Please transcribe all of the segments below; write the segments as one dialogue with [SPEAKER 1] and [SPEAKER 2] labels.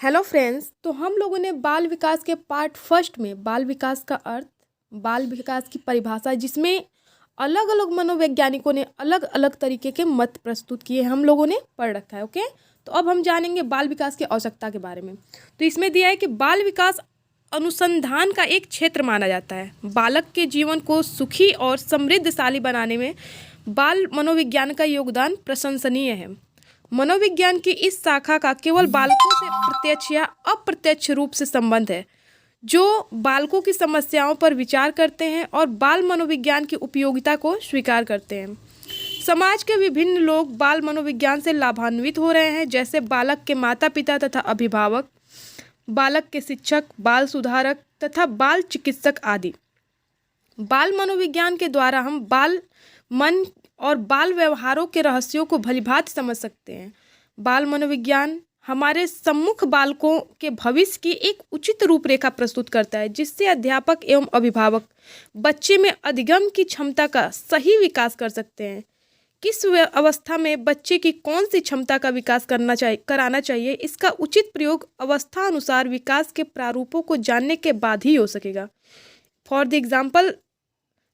[SPEAKER 1] Hello friends. तो हम लोगों ने बाल विकास के पार्ट फर्स्ट में बाल विकास का अर्थ, बाल विकास की परिभाषा, जिसमें अलग अलग मनोवैज्ञानिकों ने अलग अलग तरीके के मत प्रस्तुत किए, हम लोगों ने पढ़ रखा है। ओके, तो अब हम जानेंगे बाल विकास की आवश्यकता के बारे में। तो इसमें दिया है कि बाल विकास अनुसंधान का एक क्षेत्र माना जाता है। बालक के जीवन को सुखी और समृद्धशाली बनाने में बाल मनोविज्ञान का योगदान प्रशंसनीय है। मनोविज्ञान की इस शाखा का केवल बालकों से प्रत्यक्ष या अप्रत्यक्ष रूप से संबंध है, जो बालकों की समस्याओं पर विचार करते हैं और बाल मनोविज्ञान की उपयोगिता को स्वीकार करते हैं। समाज के विभिन्न लोग बाल मनोविज्ञान से लाभान्वित हो रहे हैं, जैसे बालक के माता पिता तथा अभिभावक, बालक के शिक्षक, बाल सुधारक तथा बाल चिकित्सक आदि। बाल मनोविज्ञान के द्वारा हम बाल मन और बाल व्यवहारों के रहस्यों को भलीभांति समझ सकते हैं। बाल मनोविज्ञान हमारे सम्मुख बालकों के भविष्य की एक उचित रूपरेखा प्रस्तुत करता है, जिससे अध्यापक एवं अभिभावक बच्चे में अधिगम की क्षमता का सही विकास कर सकते हैं। किस अवस्था में बच्चे की कौन सी क्षमता का विकास कराना चाहिए, इसका उचित प्रयोग अवस्था अनुसार विकास के प्रारूपों को जानने के बाद ही हो सकेगा। फॉर द एग्जाम्पल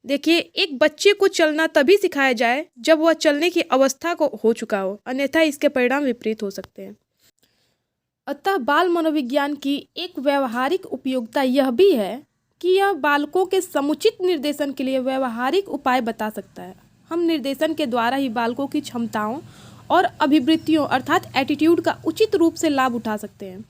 [SPEAKER 1] देखिए, एक बच्चे को चलना तभी सिखाया जाए जब वह चलने की अवस्था को हो चुका हो, अन्यथा इसके परिणाम विपरीत हो सकते हैं। अतः बाल मनोविज्ञान की एक व्यवहारिक उपयोगिता यह भी है कि यह बालकों के समुचित निर्देशन के लिए व्यवहारिक उपाय बता सकता है। हम निर्देशन के द्वारा ही बालकों की क्षमताओं और अभिवृत्तियों अर्थात एटीट्यूड का उचित रूप से लाभ उठा सकते हैं।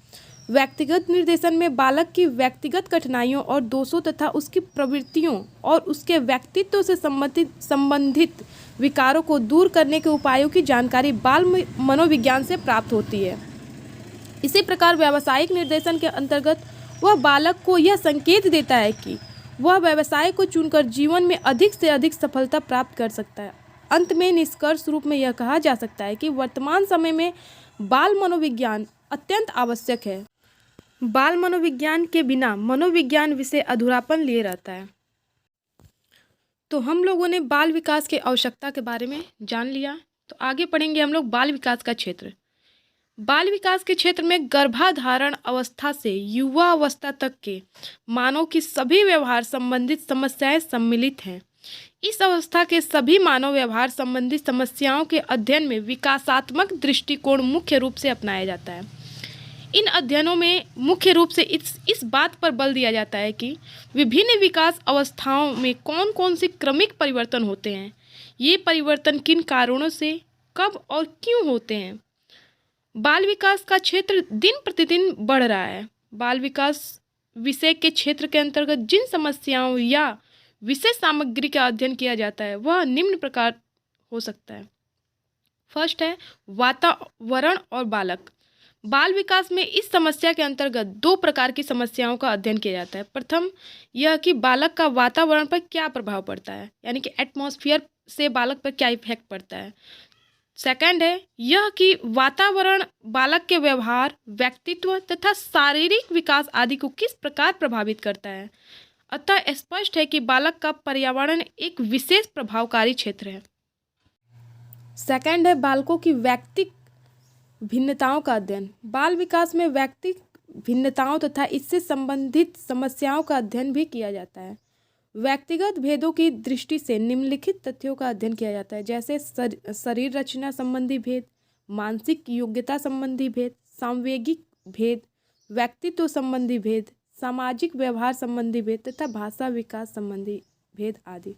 [SPEAKER 1] व्यक्तिगत निर्देशन में बालक की व्यक्तिगत कठिनाइयों और दोषों तथा उसकी प्रवृत्तियों और उसके व्यक्तित्व से संबंधित विकारों को दूर करने के उपायों की जानकारी बाल मनोविज्ञान से प्राप्त होती है। इसी प्रकार व्यावसायिक निर्देशन के अंतर्गत वह बालक को यह संकेत देता है कि वह व्यवसाय को चुनकर जीवन में अधिक से अधिक सफलता प्राप्त कर सकता है। अंत में निष्कर्ष रूप में यह कहा जा सकता है कि वर्तमान समय में बाल मनोविज्ञान अत्यंत आवश्यक है। बाल मनोविज्ञान के बिना मनोविज्ञान विषय अधूरापन लिए रहता है। तो हम लोगों ने बाल विकास के आवश्यकता के बारे में जान लिया। तो आगे पढ़ेंगे हम लोग बाल विकास का क्षेत्र। बाल विकास के क्षेत्र में गर्भाधारण अवस्था से युवा अवस्था तक के मानव की सभी व्यवहार संबंधित समस्याएं सम्मिलित हैं। इस अवस्था के सभी मानव व्यवहार संबंधित समस्याओं के अध्ययन में विकासात्मक दृष्टिकोण मुख्य रूप से अपनाया जाता है। इन अध्ययनों में मुख्य रूप से इस बात पर बल दिया जाता है कि विभिन्न विकास अवस्थाओं में कौन कौन से क्रमिक परिवर्तन होते हैं, ये परिवर्तन किन कारणों से, कब और क्यों होते हैं। बाल विकास का क्षेत्र दिन प्रतिदिन बढ़ रहा है। बाल विकास विषय के क्षेत्र के अंतर्गत जिन समस्याओं या विषय सामग्री का अध्ययन किया जाता है वह निम्न प्रकार हो सकता है। फर्स्ट है वातावरण और बालक। बाल विकास में इस समस्या के अंतर्गत दो प्रकार की समस्याओं का अध्ययन किया जाता है। प्रथम यह कि बालक का वातावरण पर क्या प्रभाव पड़ता है, यानी कि एटमॉस्फेयर से बालक पर क्या इफेक्ट पड़ता है। सेकंड है यह कि वातावरण बालक के व्यवहार, व्यक्तित्व तथा शारीरिक विकास आदि को किस प्रकार प्रभावित करता है। अतः स्पष्ट है कि बालक का पर्यावरण एक विशेष प्रभावकारी क्षेत्र है। सेकंड है बालकों की व्यक्तिक भिन्नताओं का अध्ययन। बाल विकास में व्यक्तिक भिन्नताओं तथा इससे संबंधित समस्याओं का अध्ययन भी किया जाता है। व्यक्तिगत भेदों की दृष्टि से निम्नलिखित तथ्यों का अध्ययन किया जाता है, जैसे शरीर रचना संबंधी भेद, मानसिक योग्यता संबंधी भेद, सांवेगिक भेद, व्यक्तित्व संबंधी भेद, सामाजिक व्यवहार संबंधी भेद तथा भाषा विकास संबंधी भेद आदि।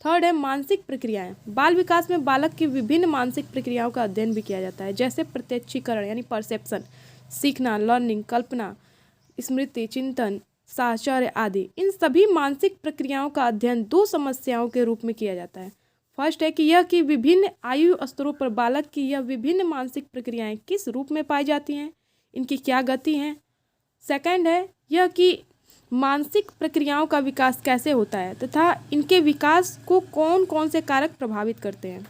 [SPEAKER 1] थर्ड है मानसिक प्रक्रियाएं। बाल विकास में बालक की विभिन्न मानसिक प्रक्रियाओं का अध्ययन भी किया जाता है, जैसे प्रत्यक्षीकरण यानी परसेप्शन, सीखना, लर्निंग, कल्पना, स्मृति, चिंतन, साहचर्य आदि। इन सभी मानसिक प्रक्रियाओं का अध्ययन दो समस्याओं के रूप में किया जाता है। फर्स्ट है कि यह कि विभिन्न आयु स्तरों पर बालक की यह विभिन्न मानसिक प्रक्रियाएं किस रूप में पाई जाती हैं, इनकी क्या गति है। सेकंड है यह कि मानसिक प्रक्रियाओं का विकास कैसे होता है तथा इनके विकास को कौन कौन से कारक प्रभावित करते हैं।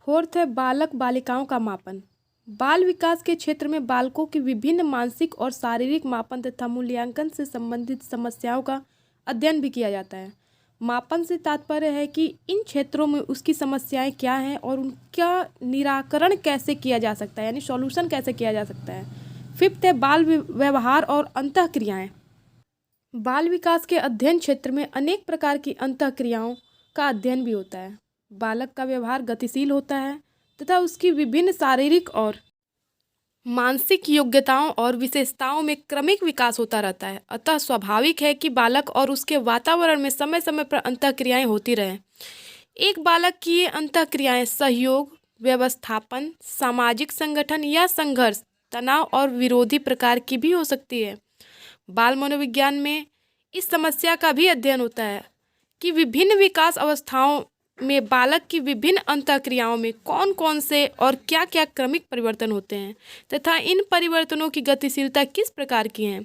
[SPEAKER 1] फोर्थ है बालक बालिकाओं का मापन। बाल विकास के क्षेत्र में बालकों की विभिन्न मानसिक और शारीरिक मापन तथा मूल्यांकन से संबंधित समस्याओं का अध्ययन भी किया जाता है। मापन से तात्पर्य है कि इन क्षेत्रों में उसकी समस्याएं क्या हैं और उनका निराकरण कैसे किया जा सकता है, यानी सॉल्यूशन कैसे किया जा सकता है। फिफ्थ है बाल व्यवहार और अंतःक्रियाएं। बाल विकास के अध्ययन क्षेत्र में अनेक प्रकार की अंतःक्रियाओं का अध्ययन भी होता है। बालक का व्यवहार गतिशील होता है तथा उसकी विभिन्न शारीरिक और मानसिक योग्यताओं और विशेषताओं में क्रमिक विकास होता रहता है। अतः स्वाभाविक है कि बालक और उसके वातावरण में समय समय पर अंतःक्रियाएं होती रहें। एक बालक की ये अंतःक्रियाएं सहयोग, व्यवस्थापन, सामाजिक संगठन या संघर्ष, तनाव और विरोधी प्रकार की भी हो सकती है। बाल मनोविज्ञान में इस समस्या का भी अध्ययन होता है कि विभिन्न विकास अवस्थाओं में बालक की विभिन्न अंतःक्रियाओं में कौन कौन से और क्या क्या क्रमिक परिवर्तन होते हैं तथा इन परिवर्तनों की गतिशीलता किस प्रकार की है।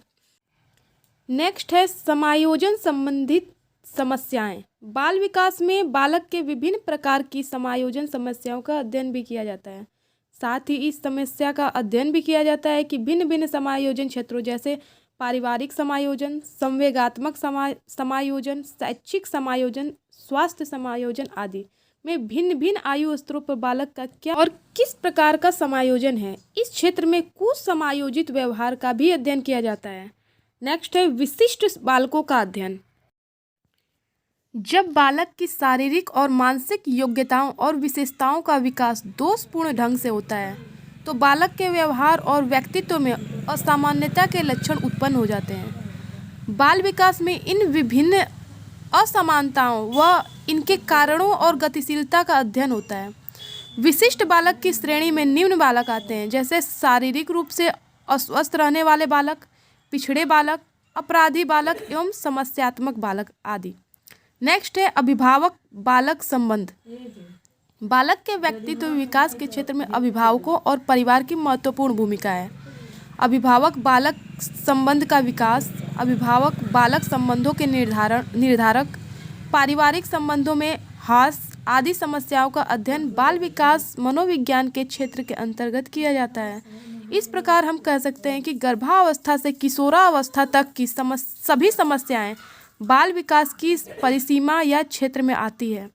[SPEAKER 1] नेक्स्ट है समायोजन संबंधित समस्याएं। बाल विकास में बालक के विभिन्न प्रकार की समायोजन समस्याओं का अध्ययन भी किया जाता है। साथ ही इस समस्या का अध्ययन भी किया जाता है कि भिन्न भिन्न समायोजन क्षेत्रों जैसे पारिवारिक समायोजन, संवेगात्मक समायोजन, शैक्षिक समायोजन, स्वास्थ्य समायोजन आदि में भिन्न भिन्न आयु स्तरों पर बालक का क्या और किस प्रकार का समायोजन है। इस क्षेत्र में कुछ समायोजित व्यवहार का भी अध्ययन किया जाता है। नेक्स्ट है विशिष्ट बालकों का अध्ययन। जब बालक की शारीरिक और मानसिक योग्यताओं और विशेषताओं का विकास दोषपूर्ण ढंग से होता है तो बालक के व्यवहार और व्यक्तित्व में असामान्यता के लक्षण उत्पन्न हो जाते हैं। बाल विकास में इन विभिन्न असमानताओं व इनके कारणों और गतिशीलता का अध्ययन होता है। विशिष्ट बालक की श्रेणी में निम्न बालक आते हैं, जैसे शारीरिक रूप से अस्वस्थ रहने वाले बालक, पिछड़े बालक, अपराधी बालक एवं समस्यात्मक बालक आदि। नेक्स्ट है अभिभावक बालक संबंध। बालक के व्यक्तित्व विकास के क्षेत्र में अभिभावकों और परिवार की महत्वपूर्ण भूमिका है। अभिभावक बालक संबंध का विकास, अभिभावक बालक संबंधों के निर्धारक, पारिवारिक संबंधों में ह्रास आदि समस्याओं का अध्ययन बाल विकास मनोविज्ञान के क्षेत्र के अंतर्गत किया जाता है। इस प्रकार हम कह सकते हैं कि गर्भावस्था से किशोरावस्था तक की सभी समस्याएं बाल विकास की परिसीमा या क्षेत्र में आती है।